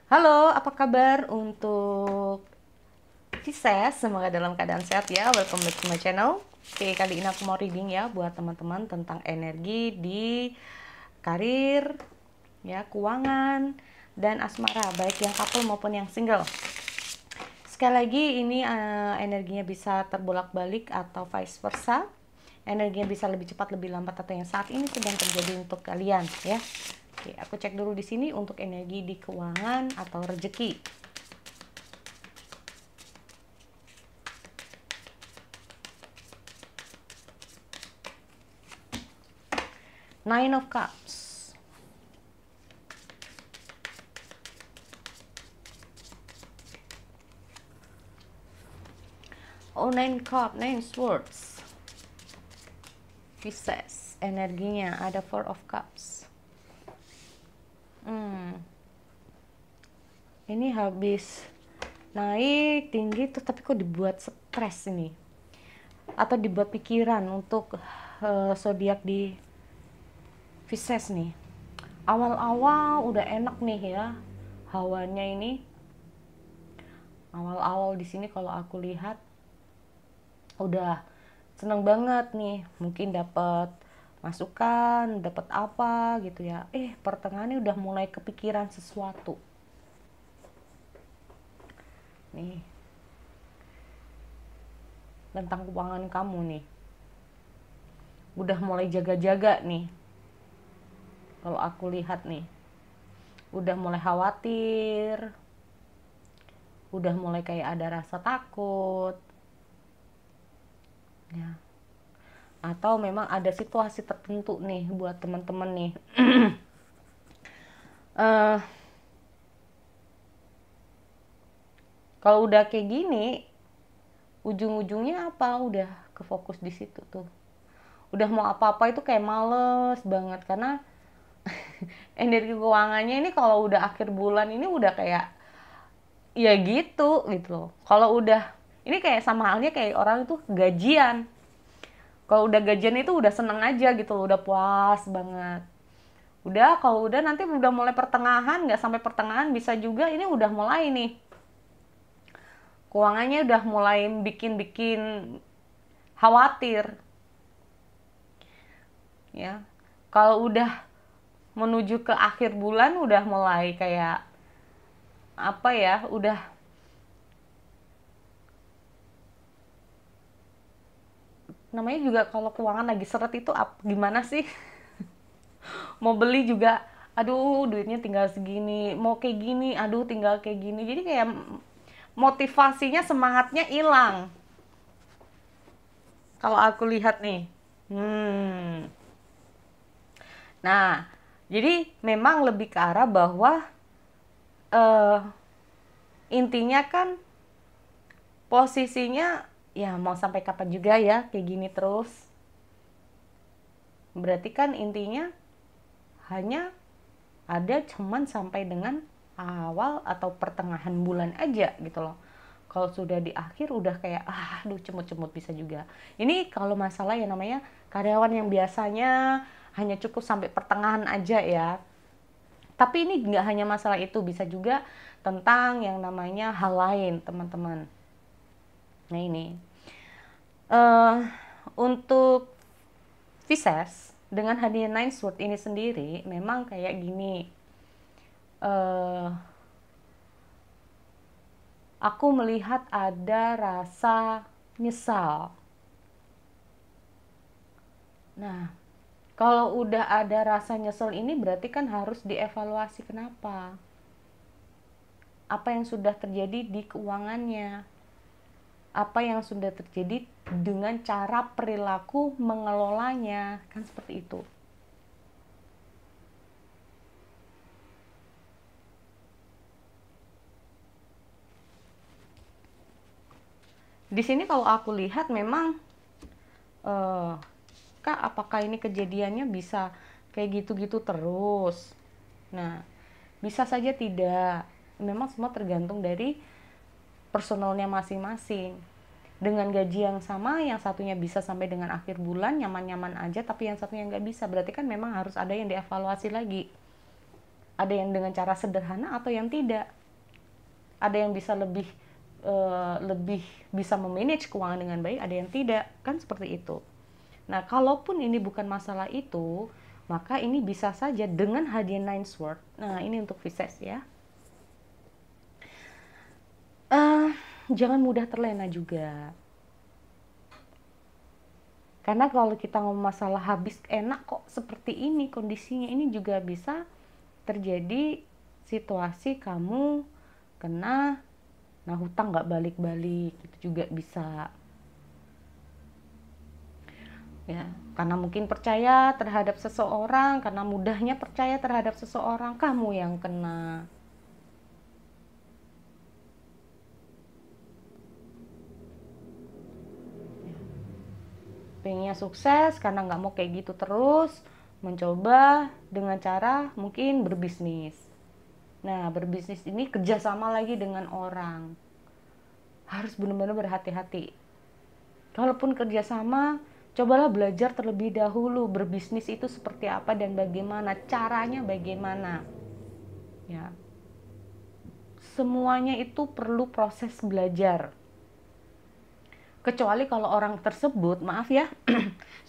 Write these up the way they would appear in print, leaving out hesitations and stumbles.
Halo, apa kabar untuk Pisces? Semoga dalam keadaan sehat ya. Welcome back to my channel. Oke, kali ini aku mau reading ya buat teman-teman tentang energi di karir, ya, keuangan, dan asmara, baik yang couple maupun yang single. Sekali lagi ini energinya bisa terbolak-balik atau vice versa. Energinya bisa lebih cepat, lebih lambat, atau yang saat ini sedang terjadi untuk kalian ya. Oke, aku cek dulu di sini untuk energi di keuangan atau rezeki. Nine of Cups. Oh, Nine Cup, Nine Swords. Pisces, energinya ada Four of Cups. Ini habis naik tinggi tuh, tapi kok dibuat stres ini, atau dibuat pikiran untuk zodiak di Pisces nih. Awal-awal udah enak nih ya hawanya ini. Awal-awal di sini kalau aku lihat udah seneng banget nih, mungkin dapat masukan, dapat apa gitu ya. Pertengahannya udah mulai kepikiran sesuatu. Nih, tentang keuangan kamu nih. Udah mulai jaga-jaga nih. Kalau aku lihat nih, udah mulai khawatir, udah mulai kayak ada rasa takut. Ya. Atau memang ada situasi tertentu nih buat teman-teman nih. Kalau udah kayak gini, ujung-ujungnya apa? Udah kefokus di situ tuh. Udah mau apa-apa itu kayak males banget, karena energi keuangannya ini kalau udah akhir bulan ini udah kayak ya gitu loh. Kalau udah ini kayak sama halnya kayak orang itu gajian. Kalau udah gajian itu udah seneng aja gitu loh, udah puas banget. Udah, kalau udah nanti udah mulai pertengahan, nggak sampai pertengahan bisa juga ini udah mulai nih. Keuangannya udah mulai bikin-bikin khawatir. Ya. Kalau udah menuju ke akhir bulan udah mulai kayak apa ya, udah namanya juga kalau keuangan lagi seret itu gimana sih? Mau beli juga aduh duitnya tinggal segini, mau kayak gini aduh tinggal kayak gini, jadi kayak motivasinya, semangatnya hilang kalau aku lihat nih. Nah, jadi memang lebih ke arah bahwa eh, intinya kan posisinya ya mau sampai kapan juga ya kayak gini terus. Berarti kan intinya hanya ada cuman sampai dengan awal atau pertengahan bulan aja gitu loh. Kalau sudah di akhir udah kayak aduh cemut-cemut bisa juga. Ini kalau masalah yang namanya karyawan yang biasanya hanya cukup sampai pertengahan aja ya. Tapi ini nggak hanya masalah itu, bisa juga tentang yang namanya hal lain teman-teman. Nah ini untuk Pisces dengan hadiah Nine Sword ini sendiri memang kayak gini. Aku melihat ada rasa nyesal. Nah, kalau udah ada rasa nyesel ini berarti kan harus dievaluasi kenapa. Apa yang sudah terjadi di keuangannya? Apa yang sudah terjadi dengan cara perilaku mengelolanya? Kan seperti itu. Di sini kalau aku lihat memang Kak, apakah ini kejadiannya bisa kayak gitu-gitu terus? Nah, bisa saja tidak. Memang semua tergantung dari personalnya masing-masing. Dengan gaji yang sama, yang satunya bisa sampai dengan akhir bulan nyaman-nyaman aja, tapi yang satunya nggak bisa. Berarti kan memang harus ada yang dievaluasi lagi. Ada yang dengan cara sederhana atau yang tidak. Ada yang bisa lebih bisa memanage keuangan dengan baik, ada yang tidak, kan seperti itu. Nah, kalaupun ini bukan masalah itu, maka ini bisa saja dengan hadiah Nine Sword. Nah, ini untuk Pisces ya. Jangan mudah terlena juga. Karena kalau kita ngomong masalah habis enak kok seperti ini kondisinya, ini juga bisa terjadi situasi kamu kena hutang nggak balik-balik, itu juga bisa. Ya, karena mungkin percaya terhadap seseorang, karena mudahnya percaya terhadap seseorang, kamu yang kena. Pengennya sukses karena nggak mau kayak gitu terus, mencoba dengan cara mungkin berbisnis. Nah, berbisnis ini kerjasama lagi dengan orang, harus benar-benar berhati-hati. Kalaupun kerjasama, cobalah belajar terlebih dahulu berbisnis itu seperti apa dan bagaimana, caranya bagaimana. Ya, semuanya itu perlu proses belajar. Kecuali kalau orang tersebut, maaf ya,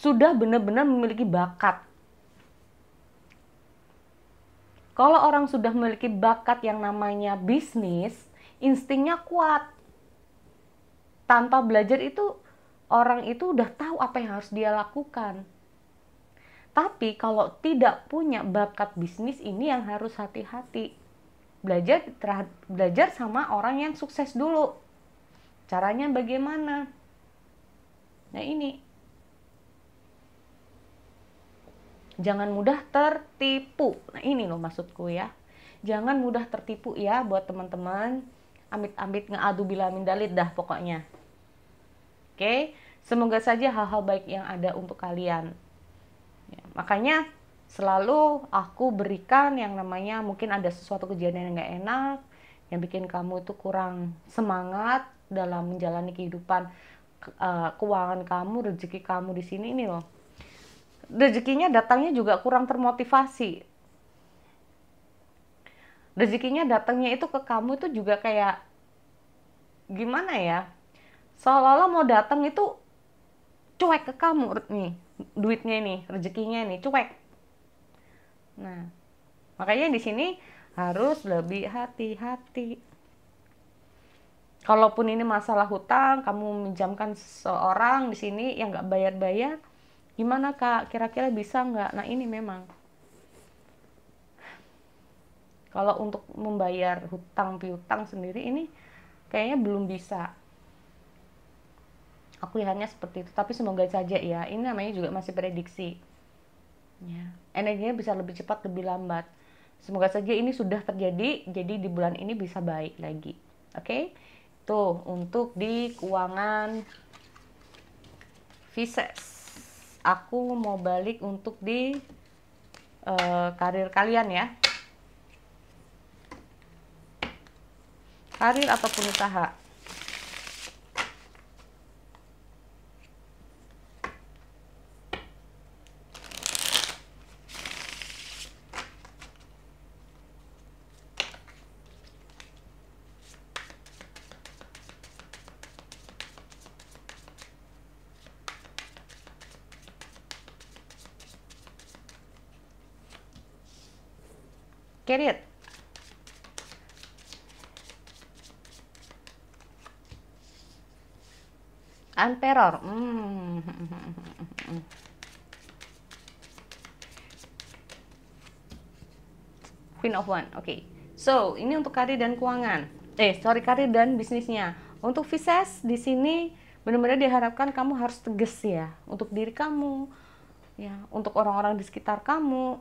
sudah benar-benar memiliki bakat. Kalau orang sudah memiliki bakat yang namanya bisnis, instingnya kuat. Tanpa belajar itu, orang itu udah tahu apa yang harus dia lakukan. Tapi kalau tidak punya bakat bisnis, ini yang harus hati-hati. Belajar sama orang yang sukses dulu. Caranya bagaimana? Nah, ini. Jangan mudah tertipu. Nah, ini loh maksudku ya. Jangan mudah tertipu ya buat teman-teman. Amit-amit ngadu bila mindalit dah pokoknya. Oke, semoga saja hal-hal baik yang ada untuk kalian. Ya, makanya selalu aku berikan yang namanya mungkin ada sesuatu kejadian yang gak enak, yang bikin kamu itu kurang semangat dalam menjalani kehidupan, keuangan kamu, rezeki kamu di sini ini loh. Rezekinya datangnya juga kurang termotivasi. Rezekinya datangnya itu ke kamu itu juga kayak gimana ya? Seolah-olah mau datang itu cuek ke kamu nih, duitnya nih, rezekinya nih cuek. Nah, makanya di sini harus lebih hati-hati. Kalaupun ini masalah hutang, kamu meminjamkan seseorang di sini yang nggak bayar-bayar, gimana Kak? Kira-kira bisa nggak? Nah, ini memang. Kalau untuk membayar hutang piutang sendiri ini kayaknya belum bisa. Aku lihatnya seperti itu. Tapi semoga saja ya. Ini namanya juga masih prediksi. Ya. Energinya bisa lebih cepat, lebih lambat. Semoga saja ini sudah terjadi. Jadi di bulan ini bisa baik lagi. Oke? Tuh, untuk di keuangan Pisces. Aku mau balik untuk di karir kalian ya. Karir ataupun usaha. Karir. Emperor. Queen of One. Oke. So, ini untuk karir dan keuangan. Karir dan bisnisnya. Untuk Pisces di sini benar-benar diharapkan kamu harus tegas ya untuk diri kamu, ya, untuk orang-orang di sekitar kamu.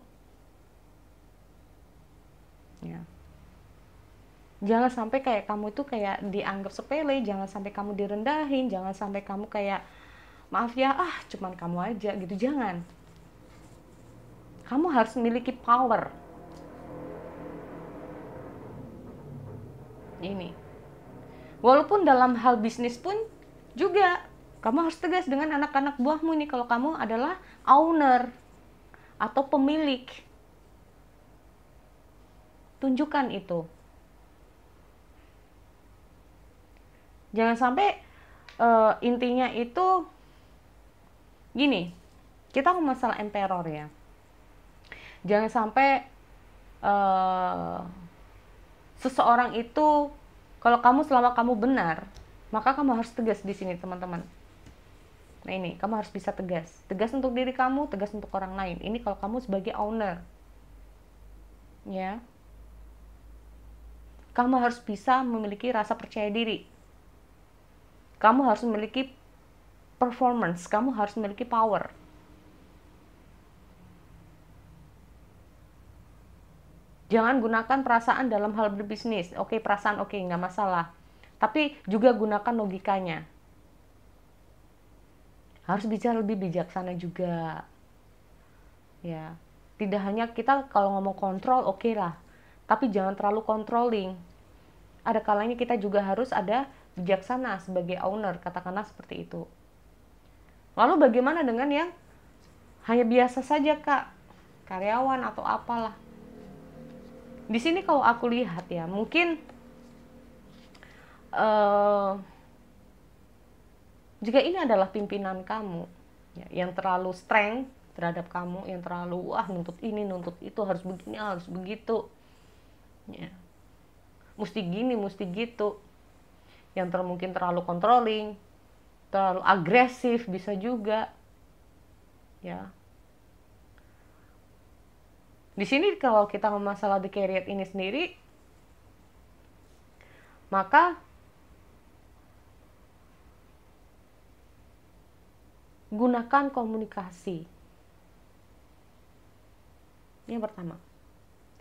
Ya. Jangan sampai kayak kamu itu kayak dianggap sepele, jangan sampai kamu direndahin, jangan sampai kamu kayak maaf ya, cuman kamu aja gitu, jangan. Kamu harus memiliki power. Ini. Walaupun dalam hal bisnis pun juga kamu harus tegas dengan anak-anak buahmu nih kalau kamu adalah owner atau pemilik. tunjukkan itu. Jangan sampai intinya itu gini, kita ngomong masalah emperor ya. Jangan sampai seseorang itu, kalau selama kamu benar, maka kamu harus tegas di sini, teman-teman. Nah ini, kamu harus bisa tegas. Tegas untuk diri kamu, tegas untuk orang lain. Ini kalau kamu sebagai owner. Ya. Kamu harus bisa memiliki rasa percaya diri. Kamu harus memiliki performance, kamu harus memiliki power. Jangan gunakan perasaan dalam hal berbisnis. Oke, perasaan oke, nggak masalah. Tapi juga gunakan logikanya. Harus bisa lebih bijaksana juga. Ya, tidak hanya kita kalau ngomong kontrol, oke lah. Tapi jangan terlalu controlling. Ada kalanya kita juga harus ada bijaksana sebagai owner, katakanlah seperti itu. Lalu bagaimana dengan yang hanya biasa saja, Kak? Karyawan atau apalah. Di sini kalau aku lihat ya, mungkin jika ini adalah pimpinan kamu ya, yang terlalu strength terhadap kamu, yang terlalu nuntut ini, nuntut itu, harus begini, harus begitu. Ya. Mesti gini, mesti gitu. Yang mungkin terlalu controlling, terlalu agresif bisa juga. Ya. Di sini kalau kita ngomong masalah the career ini sendiri, maka gunakan komunikasi. Yang pertama,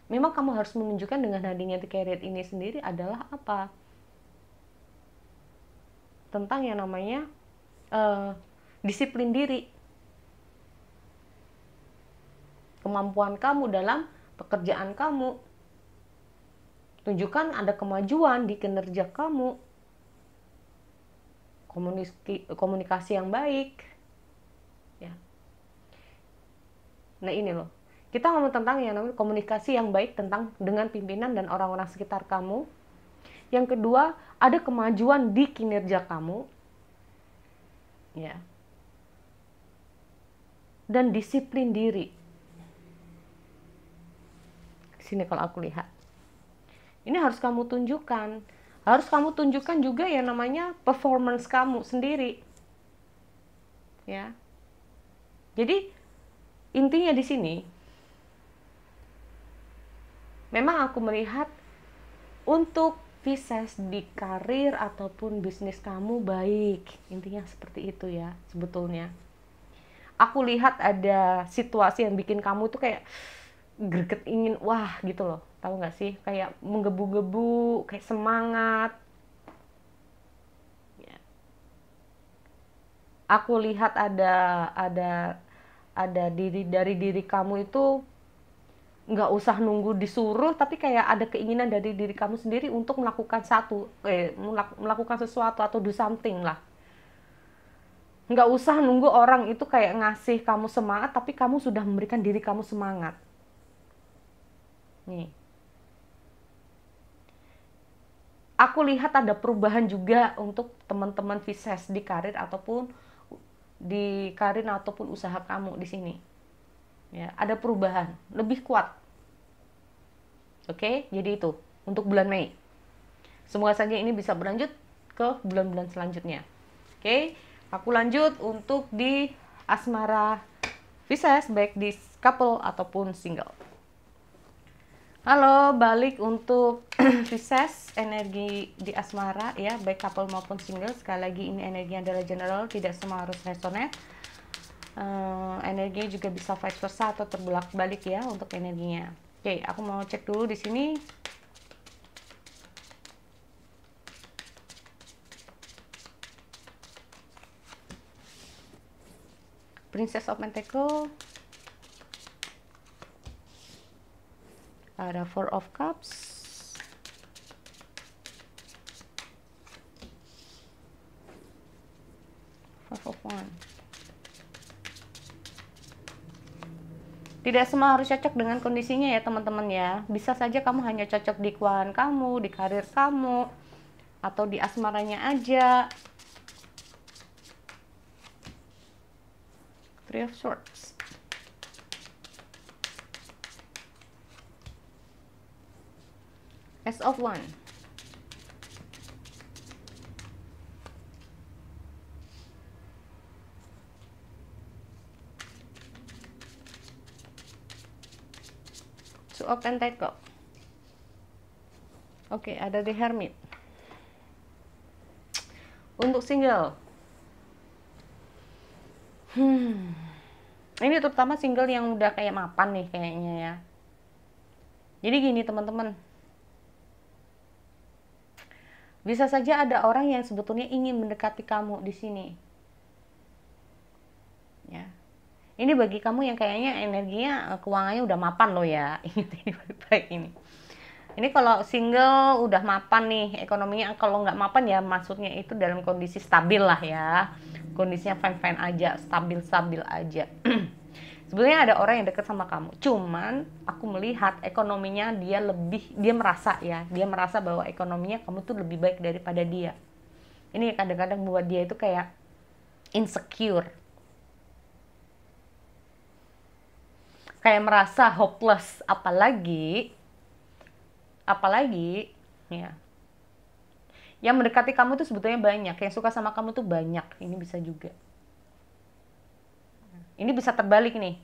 memang kamu harus menunjukkan dengan hadirnya the career ini sendiri adalah apa? Tentang yang namanya disiplin diri. Kemampuan kamu dalam pekerjaan kamu. Tunjukkan ada kemajuan di kinerja kamu. Komunikasi yang baik. Ya. Nah ini loh. Kita ngomong tentang yang namanya komunikasi yang baik dengan pimpinan dan orang-orang sekitar kamu. Yang kedua, ada kemajuan di kinerja kamu. Ya. Dan disiplin diri. Sini kalau aku lihat. Ini harus kamu tunjukkan. Harus kamu tunjukkan juga yang namanya performance kamu sendiri. Ya. Jadi intinya di sini memang aku melihat untuk Pisces di karir ataupun bisnis kamu baik. Intinya seperti itu ya sebetulnya. Aku lihat ada situasi yang bikin kamu tuh kayak greget, ingin wah gitu loh. Tahu nggak sih? Kayak menggebu-gebu, kayak semangat. Ya. Aku lihat ada dari diri kamu itu nggak usah nunggu disuruh, tapi kayak ada keinginan dari diri kamu sendiri untuk melakukan melakukan sesuatu atau do something lah. Nggak usah nunggu orang itu kayak ngasih kamu semangat, tapi kamu sudah memberikan diri kamu semangat. Nih. Aku lihat ada perubahan juga untuk teman-teman Pisces di karir ataupun usaha kamu di sini. Ya, ada perubahan, lebih kuat. Oke, jadi itu untuk bulan Mei. Semoga saja ini bisa berlanjut ke bulan-bulan selanjutnya. Oke, aku lanjut untuk di asmara Pisces, baik di couple ataupun single. Halo, balik untuk Pisces, energi di asmara ya, baik couple maupun single. Sekali lagi ini energinya adalah general, tidak semua harus resonate. Energinya juga bisa vice versa atau terbalik ya untuk energinya. Oke, aku mau cek dulu di sini. Princess of Pentacle. Ada Four of Cups. Five of Wands. Tidak semua harus cocok dengan kondisinya ya teman-teman ya. Bisa saja kamu hanya cocok di keuangan kamu, di karir kamu, atau di asmaranya aja. Three of Swords. Ace of Wands. Two of Pentacles. Oke, ada The Hermit. Untuk single, ini terutama single yang udah kayak mapan nih kayaknya ya. Jadi gini teman-teman, bisa saja ada orang yang sebetulnya ingin mendekati kamu di sini. Ya, ini bagi kamu yang kayaknya energinya keuangannya udah mapan loh ya. Ini baik-baik ini. Ini kalau single udah mapan nih ekonominya, kalau nggak mapan ya maksudnya itu dalam kondisi stabil lah ya, kondisinya fine-fine aja, stabil-stabil aja. Sebenarnya ada orang yang deket sama kamu, cuman aku melihat ekonominya dia merasa bahwa ekonominya kamu tuh lebih baik daripada dia. Ini kadang-kadang buat dia itu kayak insecure, kayak merasa hopeless, apalagi ya, yang mendekati kamu tuh sebetulnya banyak, yang suka sama kamu tuh banyak. Ini bisa juga, ini bisa terbalik nih,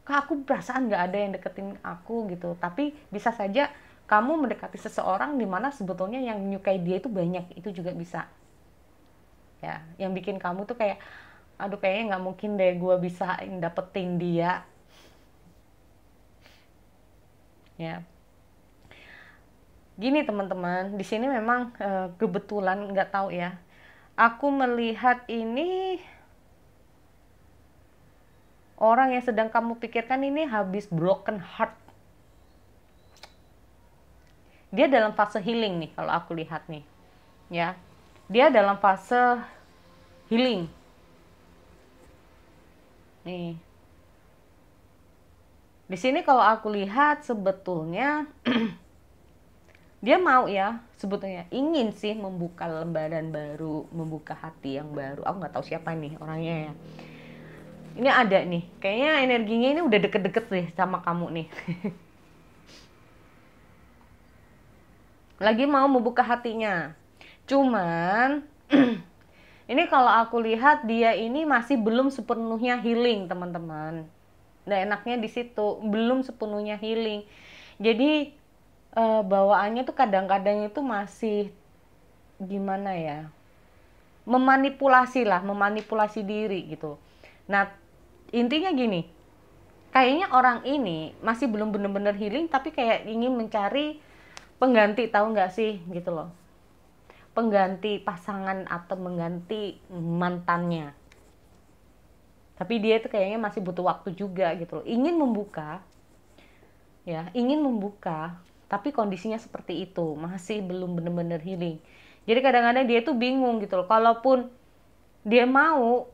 Kak, aku perasaan nggak ada yang deketin aku gitu, tapi bisa saja kamu mendekati seseorang di mana sebetulnya yang menyukai dia itu banyak. Itu juga bisa ya, yang bikin kamu tuh kayak aduh kayaknya nggak mungkin deh gue bisa dapetin dia ya. Gini teman-teman, di sini memang kebetulan nggak tahu ya. Aku melihat ini orang yang sedang kamu pikirkan ini habis broken heart. Dia dalam fase healing nih kalau aku lihat nih. Ya. Dia dalam fase healing. Nih. Di sini kalau aku lihat sebetulnya dia mau ya, sebetulnya ingin sih membuka lembaran baru, membuka hati yang baru. Aku nggak tahu siapa nih orangnya ya. Ini ada nih, kayaknya energinya ini udah deket-deket deh sama kamu nih. Lagi mau membuka hatinya. Cuman ini kalau aku lihat dia ini masih belum sepenuhnya healing, teman-teman. Nah, enaknya di situ, belum sepenuhnya healing. Jadi bawaannya tuh kadang-kadang itu masih gimana ya, memanipulasi diri gitu. Nah, intinya gini, kayaknya orang ini masih belum benar-benar healing, tapi kayak ingin mencari pengganti, tahu nggak sih gitu loh, pengganti pasangan atau mengganti mantannya. Tapi dia itu kayaknya masih butuh waktu juga gitu loh, ingin membuka, tapi kondisinya seperti itu, masih belum benar-benar healing. Jadi kadang-kadang dia tuh bingung gitu loh, kalaupun dia mau,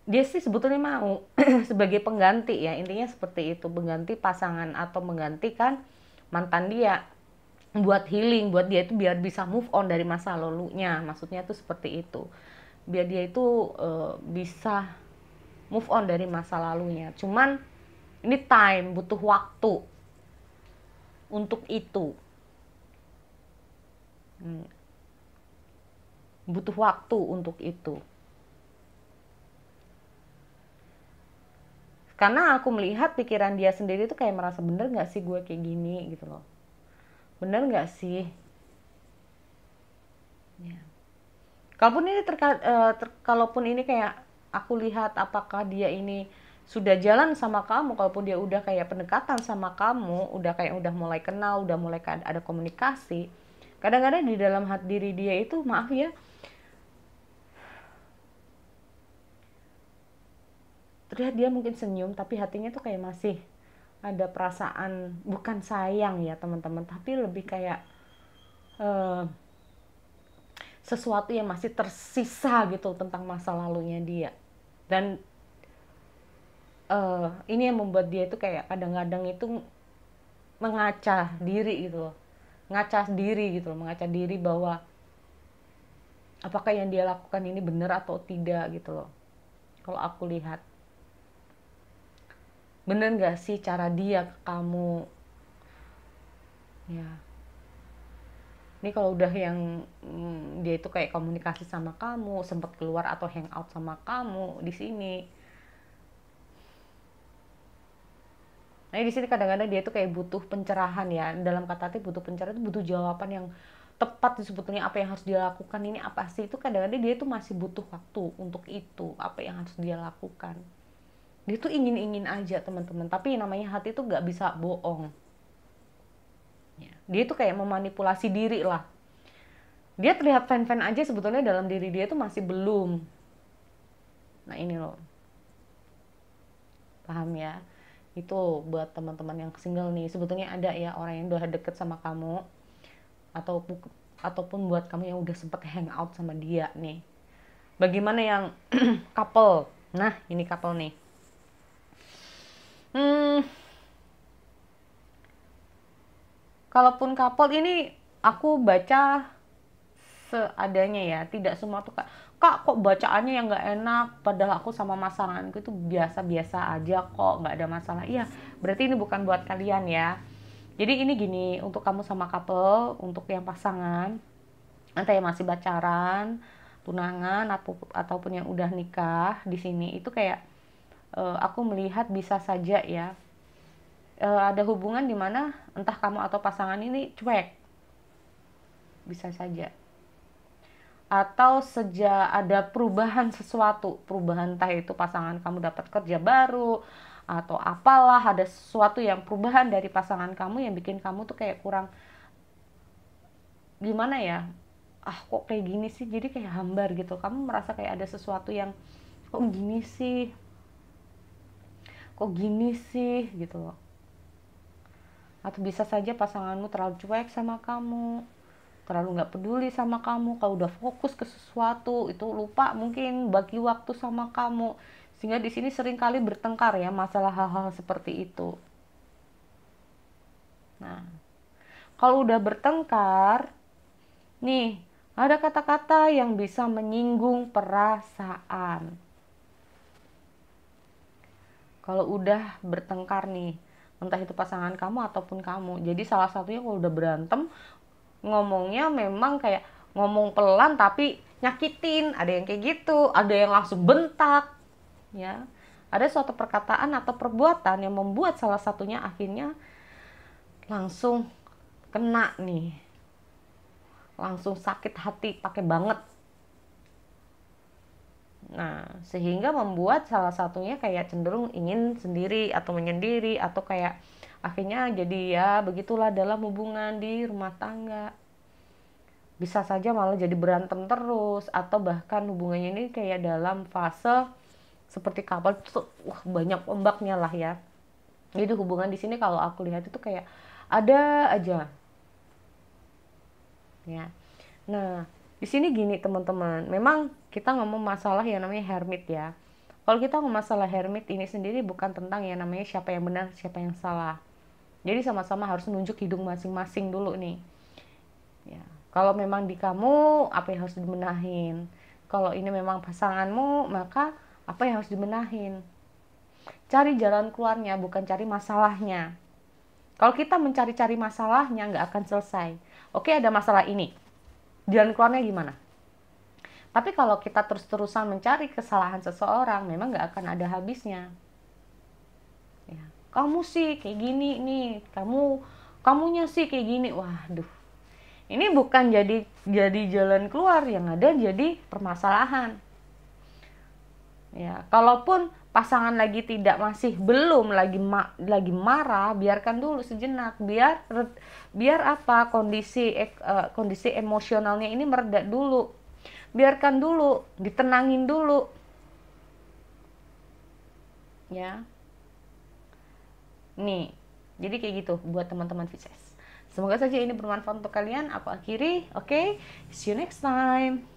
dia sih sebetulnya mau sebagai pengganti ya, intinya seperti itu, pengganti pasangan atau menggantikan mantan dia, buat healing, buat dia itu biar bisa move on dari masa lalunya, maksudnya tuh seperti itu, biar dia itu bisa move on dari masa lalunya. Cuman ini time, butuh waktu untuk itu. Butuh waktu untuk itu. Karena aku melihat pikiran dia sendiri tuh kayak merasa, bener gak sih gue kayak gini gitu loh. Bener gak sih? Ya. Kalaupun ini kayak aku lihat apakah dia ini sudah jalan sama kamu, kalaupun dia udah kayak pendekatan sama kamu, udah mulai kenal, udah mulai ada komunikasi, kadang-kadang di dalam hati diri dia itu, maaf ya, terlihat dia mungkin senyum, tapi hatinya tuh kayak masih ada perasaan, bukan sayang ya teman-teman, tapi lebih kayak sesuatu yang masih tersisa gitu tentang masa lalunya dia. Dan ini yang membuat dia itu kayak kadang-kadang itu mengaca diri gitu loh, mengaca diri bahwa apakah yang dia lakukan ini benar atau tidak gitu loh. Kalau aku lihat, bener nggak sih cara dia ke kamu ya. Ini kalau udah yang dia itu kayak komunikasi sama kamu, sempat keluar atau hangout sama kamu di sini. Nah, di sini kadang-kadang dia itu kayak butuh pencerahan ya. Dalam kata arti butuh pencerahan itu butuh jawaban yang tepat sebetulnya apa yang harus dia lakukan ini apa sih. Itu kadang-kadang dia itu masih butuh waktu untuk itu, apa yang harus dia lakukan. Dia tuh ingin-ingin aja teman-teman, tapi namanya hati itu nggak bisa bohong. Dia tuh kayak memanipulasi diri lah. Dia terlihat fan-fan aja sebetulnya dalam diri dia tuh masih belum. Nah ini loh, paham ya? Itu buat teman-teman yang single nih, sebetulnya ada ya orang yang udah deket sama kamu, ataupun buat kamu yang udah sempet hangout sama dia nih. Bagaimana yang couple? Nah ini couple nih. Kalaupun couple ini aku baca seadanya ya, tidak semua tuh kak kok bacaannya yang nggak enak, padahal aku sama pasanganku itu biasa-biasa aja kok, nggak ada masalah. Iya, berarti ini bukan buat kalian ya. Jadi ini gini, untuk kamu sama couple, untuk yang pasangan, entah yang masih pacaran, tunangan, ataupun yang udah nikah, di sini itu kayak aku melihat bisa saja ya, ada hubungan dimana entah kamu atau pasangan ini cuek, bisa saja. Atau sejak ada perubahan sesuatu, perubahan entah itu pasangan kamu dapat kerja baru atau apalah, ada sesuatu yang perubahan dari pasangan kamu yang bikin kamu tuh kayak kurang, gimana ya, kok kayak gini sih, jadi kayak hambar gitu. Kamu merasa kayak ada sesuatu yang kok gini sih, gitu loh. Atau bisa saja pasanganmu terlalu cuek sama kamu, terlalu nggak peduli sama kamu. Kalau udah fokus ke sesuatu itu lupa mungkin bagi waktu sama kamu, sehingga di sini sering kali bertengkar ya masalah hal-hal seperti itu. Nah, kalau udah bertengkar nih, ada kata-kata yang bisa menyinggung perasaan. Kalau udah bertengkar nih, entah itu pasangan kamu ataupun kamu, jadi salah satunya kalau udah berantem, ngomongnya memang kayak ngomong pelan tapi nyakitin, ada yang kayak gitu, ada yang langsung bentak ya. Ada suatu perkataan atau perbuatan yang membuat salah satunya akhirnya langsung kena nih, langsung sakit hati pakai banget. Nah, sehingga membuat salah satunya kayak cenderung ingin sendiri atau menyendiri, atau kayak akhirnya jadi ya begitulah dalam hubungan di rumah tangga. Bisa saja malah jadi berantem terus, atau bahkan hubungannya ini kayak dalam fase seperti couple tuh, banyak ombaknya lah ya. Jadi hubungan di sini kalau aku lihat itu kayak ada aja ya. Nah, di sini gini teman-teman, memang kita ngomong masalah yang namanya hermit ya. Kalau kita ngomong masalah hermit ini sendiri bukan tentang yang namanya siapa yang benar, siapa yang salah. Jadi sama-sama harus nunjuk hidung masing-masing dulu nih. Ya, kalau memang di kamu, apa yang harus dibenahin? Kalau ini memang pasanganmu, maka apa yang harus dibenahin? Cari jalan keluarnya, bukan cari masalahnya. Kalau kita mencari-cari masalahnya, nggak akan selesai. Oke, ada masalah ini. Jalan keluarnya gimana? Tapi kalau kita terus-terusan mencari kesalahan seseorang, memang nggak akan ada habisnya. Ya, kamu sih kayak gini nih, kamunya sih kayak gini. Waduh, ini bukan jadi jalan keluar, yang ada jadi permasalahan. Ya, kalaupun pasangan lagi belum lagi marah, biarkan dulu sejenak, biar apa, kondisi emosionalnya ini meredak dulu. Biarkan dulu, ditenangin dulu. Ya. Nih, jadi kayak gitu buat teman-teman Pisces. Semoga saja ini bermanfaat untuk kalian. Aku akhiri, oke? See you next time.